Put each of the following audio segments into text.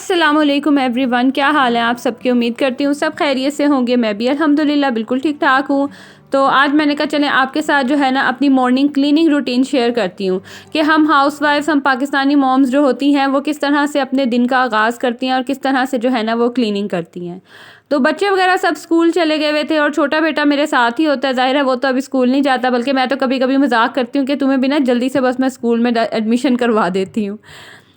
अस्सलामुअलैकुम एवरीवन, क्या हाल है आप सबकी। उम्मीद करती हूँ सब खैरियत से होंगे। मैं भी अल्हम्दुलिल्लाह बिल्कुल ठीक ठाक हूँ। तो आज मैंने कहा चलें आपके साथ जो है ना अपनी मॉर्निंग क्लीनिंग रूटीन शेयर करती हूँ कि हम हाउसवाइफ्स, हम पाकिस्तानी मॉम्स जो होती हैं वो किस तरह से अपने दिन का आगाज़ करती हैं और किस तरह से जो है ना वो क्लीनिंग करती हैं। तो बच्चे वगैरह सब स्कूल चले गए हुए थे और छोटा बेटा मेरे साथ ही होता है। ज़ाहिर है वो तो अभी स्कूल नहीं जाता, बल्कि मैं तो कभी कभी मजाक करती हूँ कि तुम्हें भी ना जल्दी से बस मैं स्कूल में एडमिशन करवा देती हूँ।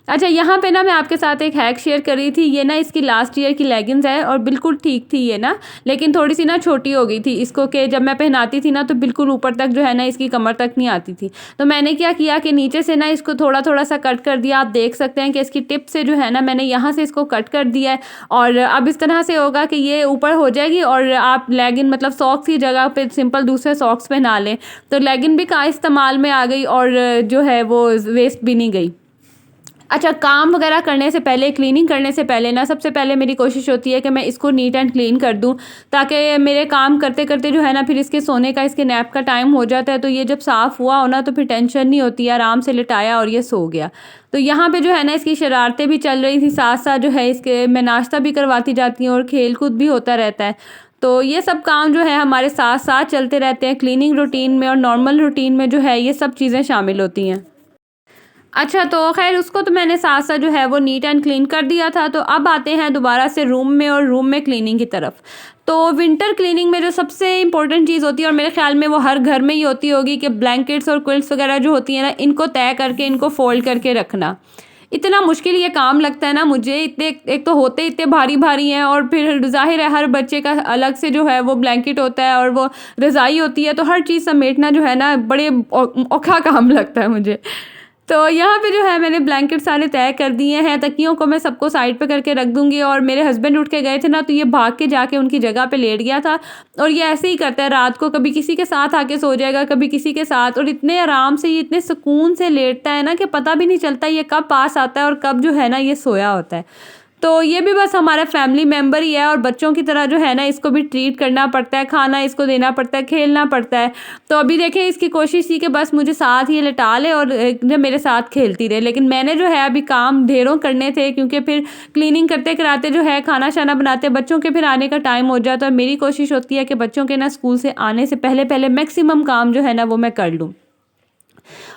अच्छा, यहाँ पे ना मैं आपके साथ एक हैक शेयर कर रही थी। ये ना इसकी लास्ट ईयर की लेगिंग्स है और बिल्कुल ठीक थी ये ना, लेकिन थोड़ी सी ना छोटी हो गई थी इसको, कि जब मैं पहनाती थी ना तो बिल्कुल ऊपर तक जो है ना इसकी कमर तक नहीं आती थी। तो मैंने क्या किया कि नीचे से ना इसको थोड़ा थोड़ा सा कट कर दिया। आप देख सकते हैं कि इसकी टिप से जो है ना मैंने यहाँ से इसको कट कर दिया है। और अब इस तरह से होगा कि ये ऊपर हो जाएगी और आप लेगिन मतलब सॉक्स की जगह पे सिंपल दूसरे सॉक्स पहना लें। तो लेगिन भी का इस्तेमाल में आ गई और जो है वो वेस्ट भी नहीं गई। अच्छा, काम वगैरह करने से पहले, क्लीनिंग करने से पहले ना सबसे पहले मेरी कोशिश होती है कि मैं इसको नीट एंड क्लीन कर दूं, ताकि मेरे काम करते करते जो है ना फिर इसके सोने का, इसके नैप का टाइम हो जाता है। तो ये जब साफ़ हुआ हो ना तो फिर टेंशन नहीं होती, आराम से लिटाया और ये सो गया। तो यहाँ पे जो है ना इसकी शरारतें भी चल रही थी, साथ साथ जो है इसके मैं नाश्ता भी करवाती जाती हूँ और खेल कूद भी होता रहता है। तो ये सब काम जो है हमारे साथ साथ चलते रहते हैं क्लीनिंग रूटीन में, और नॉर्मल रूटीन में जो है ये सब चीज़ें शामिल होती हैं। अच्छा, तो ख़ैर उसको तो मैंने साथ-साथ जो है वो नीट एंड क्लीन कर दिया था। तो अब आते हैं दोबारा से रूम में और रूम में क्लीनिंग की तरफ। तो विंटर क्लीनिंग में जो सबसे इम्पोर्टेंट चीज़ होती है, और मेरे ख़्याल में वो हर घर में ही होती होगी, कि ब्लैंकेट्स और क्विल्ट्स वग़ैरह जो होती हैं ना, इनको तय करके इनको फ़ोल्ड करके रखना। इतना मुश्किल ये काम लगता है ना मुझे। इतने, एक तो होते इतने भारी-भारी हैं, और फिर ज़ाहिर है हर बच्चे का अलग से जो है वो ब्लैंकेट होता है और वो रज़ाई होती है, तो हर चीज़ समेटना जो है ना बड़े औखा काम लगता है मुझे। तो यहाँ पे जो है मैंने ब्लैंकेट सारे तय कर दिए हैं। तकियों को मैं सबको साइड पे करके रख दूँगी, और मेरे हस्बैंड उठ के गए थे ना तो ये भाग के जाके उनकी जगह पे लेट गया था। और ये ऐसे ही करता है रात को, कभी किसी के साथ आके सो जाएगा, कभी किसी के साथ, और इतने आराम से, ये इतने सुकून से लेटता है ना कि पता भी नहीं चलता ये कब पास आता है और कब जो है ना ये सोया होता है। तो ये भी बस हमारा फैमिली मेम्बर ही है, और बच्चों की तरह जो है ना इसको भी ट्रीट करना पड़ता है, खाना इसको देना पड़ता है, खेलना पड़ता है। तो अभी देखें, इसकी कोशिश थी कि बस मुझे साथ ही लिटा ले और जब मेरे साथ खेलती रहे, लेकिन मैंने जो है अभी काम ढेरों करने थे, क्योंकि फिर क्लीनिंग करते कराते जो है खाना शाना बनाते बच्चों के फिर आने का टाइम हो जाता है। और मेरी कोशिश होती है कि बच्चों के ना स्कूल से आने से पहले पहले मैक्सिमम काम जो है ना वो मैं कर लूँ।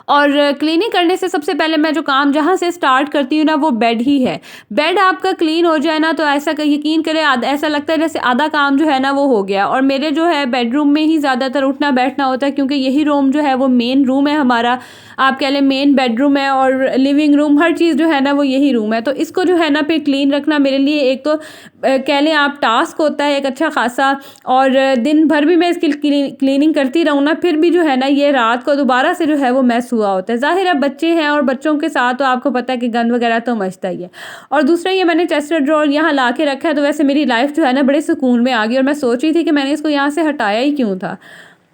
और क्लीनिंग करने से सबसे पहले मैं जो काम जहाँ से स्टार्ट करती हूँ ना वो बेड ही है। बेड आपका क्लीन हो जाए ना तो ऐसा यकीन करें, ऐसा लगता है जैसे आधा काम जो है ना वो हो गया। और मेरे जो है बेडरूम में ही ज़्यादातर उठना बैठना होता है, क्योंकि यही रूम जो है वो मेन रूम है हमारा, आप कह लें मेन बेडरूम है, और लिविंग रूम, हर चीज़ जो है ना वो यही रूम है। तो इसको जो है ना फिर क्लीन रखना मेरे लिए एक तो कह लें आप टास्क होता है एक अच्छा खासा। और दिन भर भी मैं इसकी क्लीनिंग करती रहूँ ना, फिर भी जो है ना ये रात को दोबारा से जो है वो मैस हुआ होता है। ज़ाहिर है बच्चे हैं, और बच्चों के साथ तो आपको पता है कि गंद वगैरह तो मचता ही है। और दूसरा, ये मैंने चेस्ट ड्रॉअर यहाँ ला के रखा है, तो वैसे मेरी लाइफ जो है ना बड़े सुकून में आ गई। और मैं सोच रही थी कि मैंने इसको यहाँ से हटाया ही क्यों था।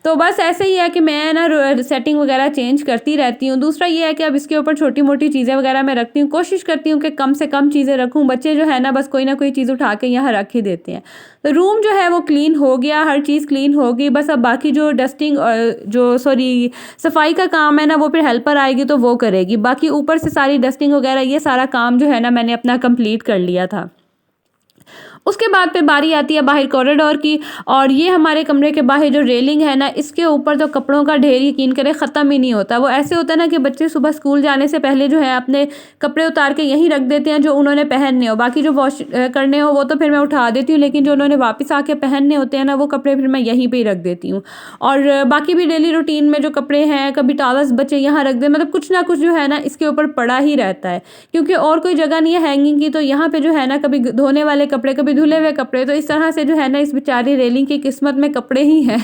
तो बस ऐसे ही है कि मैं ना सेटिंग वगैरह चेंज करती रहती हूँ। दूसरा ये है कि अब इसके ऊपर छोटी मोटी चीज़ें वगैरह मैं रखती हूँ, कोशिश करती हूँ कि कम से कम चीज़ें रखूँ। बच्चे जो है ना बस कोई ना कोई चीज़ उठा के यहाँ रख ही देते हैं। तो रूम जो है वो क्लीन हो गया, हर चीज़ क्लीन हो गई। बस अब बाकी जो डस्टिंग, सफाई का काम है ना वो फिर हेल्पर आएगी तो वो करेगी। बाकी ऊपर से सारी डस्टिंग वगैरह ये सारा काम जो है ना मैंने अपना कंप्लीट कर लिया था। उसके बाद फिर बारी आती है बाहर कॉरिडोर की। और ये हमारे कमरे के बाहर जो रेलिंग है ना, इसके ऊपर तो कपड़ों का ढेर यकीन करें ख़त्म ही नहीं होता। वो ऐसे होता है ना कि बच्चे सुबह स्कूल जाने से पहले जो है अपने कपड़े उतार के यहीं रख देते हैं जो उन्होंने पहनने हो। बाकी जो वॉश करने हो वो तो फिर मैं उठा देती हूँ, लेकिन जो उन्होंने वापस आके पहनने होते हैं ना वो कपड़े फिर मैं यहीं पर ही रख देती हूँ। और बाकी भी डेली रूटीन में जो कपड़े हैं, कभी टॉवल्स बच्चे यहाँ रख दे, मतलब कुछ ना कुछ जो है ना इसके ऊपर पड़ा ही रहता है, क्योंकि और कोई जगह नहीं है हैंगिंग की। तो यहाँ पे जो है ना कभी धोने वाले कपड़े, कभी धुले हुए कपड़े, तो इस तरह से जो है ना इस बेचारी रेलिंग की किस्मत में कपड़े ही हैं।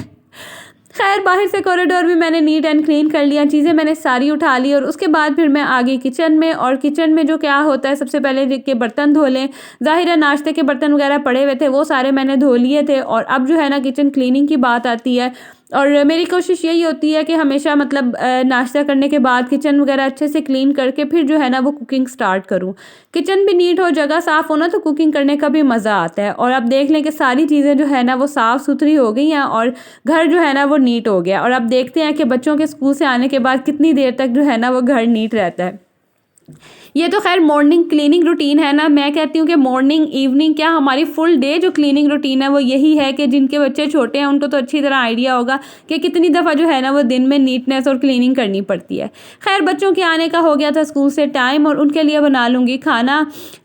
खैर, बाहर से कॉरिडोर भी मैंने नीट एंड क्लीन कर लिया, चीज़ें मैंने सारी उठा ली। और उसके बाद फिर मैं आ गई किचन में। और किचन में जो क्या होता है, सबसे पहले के बर्तन धो लें। ज़ाहिर है नाश्ते के बर्तन वगैरह पड़े हुए थे, वो सारे मैंने धो लिए थे। और अब जो है ना किचन क्लीनिंग की बात आती है, और मेरी कोशिश यही होती है कि हमेशा मतलब नाश्ता करने के बाद किचन वगैरह अच्छे से क्लीन करके फिर जो है ना वो कुकिंग स्टार्ट करूँ। किचन भी नीट हो, जगह साफ़ हो ना, तो कुकिंग करने का भी मज़ा आता है। और अब देख लें कि सारी चीज़ें जो है ना वो साफ़ सुथरी हो गई हैं, और घर जो है ना वो नीट हो गया। और अब देखते हैं कि बच्चों के स्कूल से आने के बाद कितनी देर तक जो है ना वो घर नीट रहता है। ये तो खैर मॉर्निंग क्लीनिंग रूटीन है ना। मैं कहती हूँ कि मॉर्निंग इवनिंग क्या हमारी फुल डे जो क्लीनिंग रूटीन है वो यही है कि जिनके बच्चे छोटे हैं उनको तो अच्छी तरह आइडिया होगा कि कितनी दफ़ा जो है ना वो दिन में नीटनेस और क्लीनिंग करनी पड़ती है। खैर बच्चों के आने का हो गया था स्कूल से टाइम और उनके लिए बना लूँगी खाना,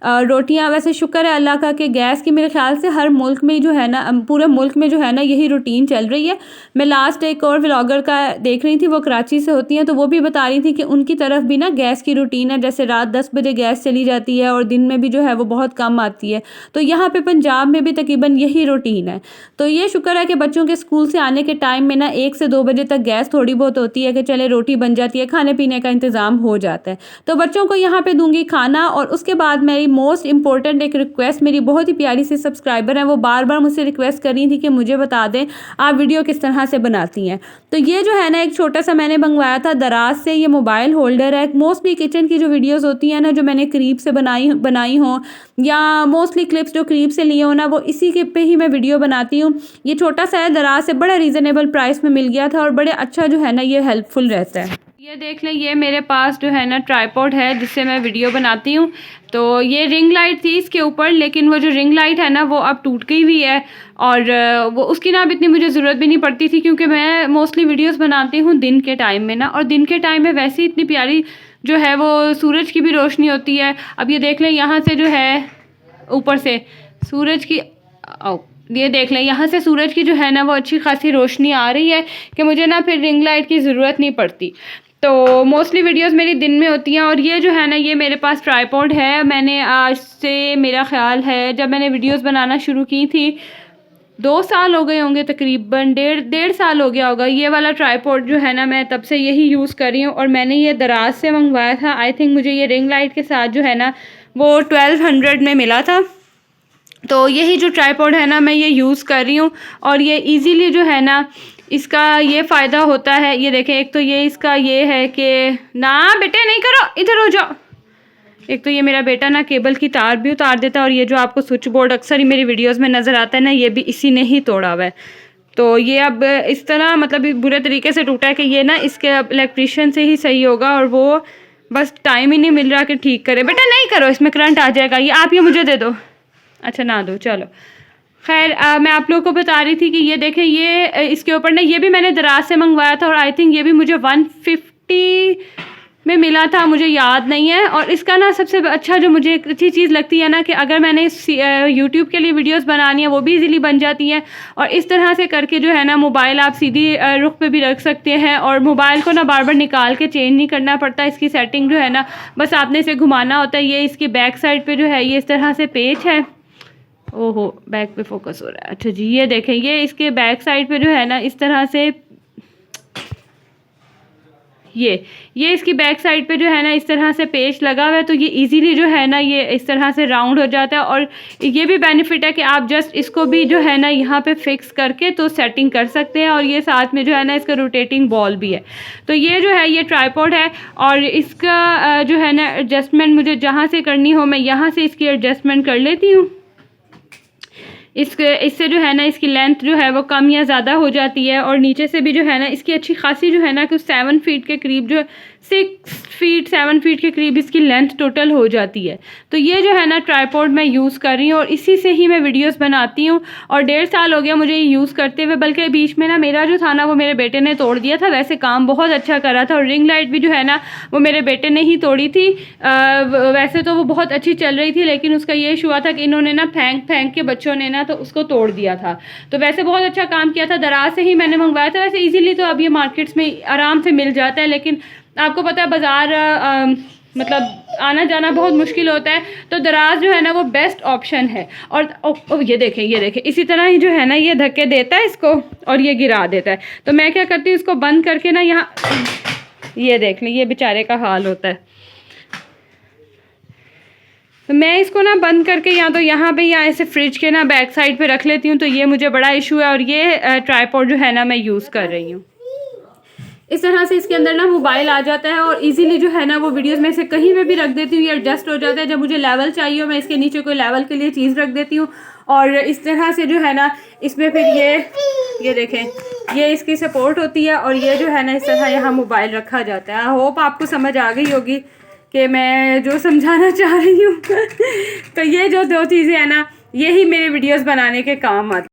रोटियाँ। वैसे शुक्र है अल्लाह का कि गैस की मेरे ख्याल से हर मुल्क में जो है ना, पूरे मुल्क में जो है ना यही रूटीन चल रही है। मैं लास्ट एक और व्लॉगर का देख रही थी, वो कराची से होती हैं, तो वो भी बता रही थी कि उनकी तरफ भी ना गैस की रूटीन है। जैसे रात 10 बजे गैस चली जाती है और दिन में भी जो है वो बहुत कम आती है। तो यहाँ पे पंजाब में भी तकरीबन यही रूटीन है। तो ये शुक्र है कि बच्चों के स्कूल से आने के टाइम में ना 1 से 2 बजे तक गैस थोड़ी बहुत होती है कि चले रोटी बन जाती है, खाने पीने का इंतज़ाम हो जाता है। तो बच्चों को यहाँ पे दूंगी खाना और उसके बाद मेरी मोस्ट इंपॉर्टेंट एक रिक्वेस्ट, मेरी बहुत ही प्यारी सी सब्सक्राइबर है, वो बार बार मुझसे रिक्वेस्ट कर रही थी कि मुझे बता दें आप वीडियो किस तरह से बनाती हैं। तो ये जो है ना एक छोटा सा मैंने मंगवाया था दराज से, ये मोबाइल होल्डर है। मोस्टली किचन की जो वीडियोस होती हैं ना जो मैंने करीब से बनाई हो या मोस्टली क्लिप्स जो करीब से लिए हो ना, वो इसी के पे ही मैं वीडियो बनाती हूँ। ये छोटा सा है, दराज से बड़ा रीज़नेबल प्राइस में मिल गया था और बड़े अच्छा जो है ना ये हेल्पफुल रहता है। ये देख लें, ये मेरे पास जो है ना ट्राइपॉड है जिससे मैं वीडियो बनाती हूँ। तो ये रिंग लाइट थी इसके ऊपर, लेकिन वो जो रिंग लाइट है ना वो अब टूट गई हुई है और वो उसकी ना अब इतनी मुझे ज़रूरत भी नहीं पड़ती थी क्योंकि मैं मोस्टली वीडियोस बनाती हूँ दिन के टाइम में ना, और दिन के टाइम में वैसे ही इतनी प्यारी जो है वो सूरज की भी रोशनी होती है। अब ये देख लें यहाँ से जो है ऊपर से सूरज की ये देख लें यहाँ से सूरज की जो है ना वो अच्छी खासी रोशनी आ रही है कि मुझे ना फिर रिंग लाइट की ज़रूरत नहीं पड़ती। तो मोस्टली वीडियोस मेरी दिन में होती हैं। और ये जो है ना ये मेरे पास ट्राइपॉड है। मैंने आज से मेरा ख़्याल है जब मैंने वीडियोस बनाना शुरू की थी 2 साल हो गए होंगे, तकरीबन डेढ़ साल हो गया होगा। ये वाला ट्राइपॉड जो है ना मैं तब से यही यूज़ कर रही हूँ और मैंने ये दराज से मंगवाया था। आई थिंक मुझे ये रिंग लाइट के साथ जो है ना वो 1200 में मिला था। तो यही जो ट्राइपॉड है ना मैं ये यूज़ कर रही हूँ और ये इजीली जो है ना इसका ये फ़ायदा होता है। ये देखें, एक तो ये इसका ये है कि ना बेटे नहीं करो, इधर हो जाओ। एक तो ये मेरा बेटा ना केबल की तार भी उतार देता है और ये जो आपको स्विच बोर्ड अक्सर ही मेरी वीडियोस में नज़र आता है ना, ये भी इसी ने ही तोड़ा हुआ है। तो ये अब इस तरह मतलब बुरे तरीके से टूटा है कि ये ना इसके अब इलेक्ट्रीशियन से ही सही होगा और वो बस टाइम ही नहीं मिल रहा कि ठीक करे। बेटा नहीं करो, इसमें करंट आ जाएगा। ये आप ये मुझे दे दो। अच्छा ना दो, चलो खैर। मैं आप लोगों को बता रही थी कि ये देखें, ये इसके ऊपर ना ये भी मैंने दराज से मंगवाया था और आई थिंक ये भी मुझे 150 में मिला था, मुझे याद नहीं है। और इसका ना सबसे अच्छा जो मुझे एक अच्छी चीज़ लगती है ना कि अगर मैंने यूट्यूब के लिए वीडियोस बनानी है वो भी इजीली बन जाती हैं। और इस तरह से करके जो है ना मोबाइल आप सीधी रुख पे भी रख सकते हैं और मोबाइल को ना बार बार निकाल के चेंज नहीं करना पड़ता। इसकी सेटिंग जो है ना बस आपने इसे घुमाना होता है। ये इसकी बैक साइड पे जो है ये इस तरह से पेच है। ओहो, बैक पे फोकस हो रहा है। अच्छा जी, ये देखें, ये इसके बैक साइड पे जो है ना इस तरह से ये इसकी बैक साइड पे जो है ना इस तरह से पेच लगा हुआ है। तो ये इजीली जो है ना ये इस तरह से राउंड हो जाता है। और ये भी बेनिफिट है कि आप जस्ट इसको भी जो है ना यहाँ पे फिक्स करके तो सेटिंग कर सकते हैं। और ये साथ में जो है ना इसका रोटेटिंग बॉल भी है। तो ये जो है ये ट्राइपॉड है और इसका जो है ना एडजस्टमेंट मुझे जहाँ से करनी हो मैं यहाँ से इसकी एडजस्टमेंट कर लेती हूँ। इससे जो है ना इसकी लेंथ जो है वो कम या ज़्यादा हो जाती है। और नीचे से भी जो है ना इसकी अच्छी खासी जो है ना कुछ 7 फीट के करीब, जो 6 फीट 7 फीट के करीब इसकी लेंथ टोटल हो जाती है। तो ये जो है ना ट्राइपॉड मैं यूज़ कर रही हूँ और इसी से ही मैं वीडियोस बनाती हूँ। और 1.5 साल हो गया मुझे ये यूज़ करते हुए, बल्कि बीच में ना मेरा जो था ना वो मेरे बेटे ने तोड़ दिया था। वैसे काम बहुत अच्छा करा था और रिंग लाइट भी जो है ना वो मेरे बेटे ने ही तोड़ी थी। वैसे तो वो बहुत अच्छी चल रही थी, लेकिन उसका ये इशू हुआ था कि इन्होंने ना फेंक के बच्चों ने ना तो उसको तोड़ दिया था। तो वैसे बहुत अच्छा काम किया था, दराज से ही मैंने मंगवाया था। वैसे इजीली तो अब ये मार्केट्स में आराम से मिल जाता है, लेकिन आपको पता है बाज़ार मतलब आना जाना बहुत मुश्किल होता है। तो दराज जो है ना वो बेस्ट ऑप्शन है। और ये देखें इसी तरह ही जो है ना ये धक्के देता है इसको और ये गिरा देता है। तो मैं क्या करती हूँ इसको बंद करके ना यहाँ, ये देख लें, ये बेचारे का हाल होता है। तो मैं इसको ना बंद करके या तो यहाँ पे या ऐसे फ्रिज के ना बैक साइड पे रख लेती हूँ। तो ये मुझे बड़ा इशू है और ये ट्राइपॉड जो है ना मैं यूज़ कर रही हूँ। इस तरह से इसके अंदर ना मोबाइल आ जाता है और इजीली जो है ना वो वीडियोस में से कहीं पे भी रख देती हूँ, ये एडजस्ट हो जाता है। जब मुझे लेवल चाहिए हो मैं इसके नीचे कोई लेवल के लिए चीज़ रख देती हूँ और इस तरह से जो है ना इसमें फिर ये देखें, ये इसकी सपोर्ट होती है और ये जो है ना इस तरह यहाँ मोबाइल रखा जाता है। आई होप आपको समझ आ गई होगी कि मैं जो समझाना चाह रही हूँ। तो ये जो 2 चीज़ें हैं ना, यही मेरे वीडियोस बनाने के काम आती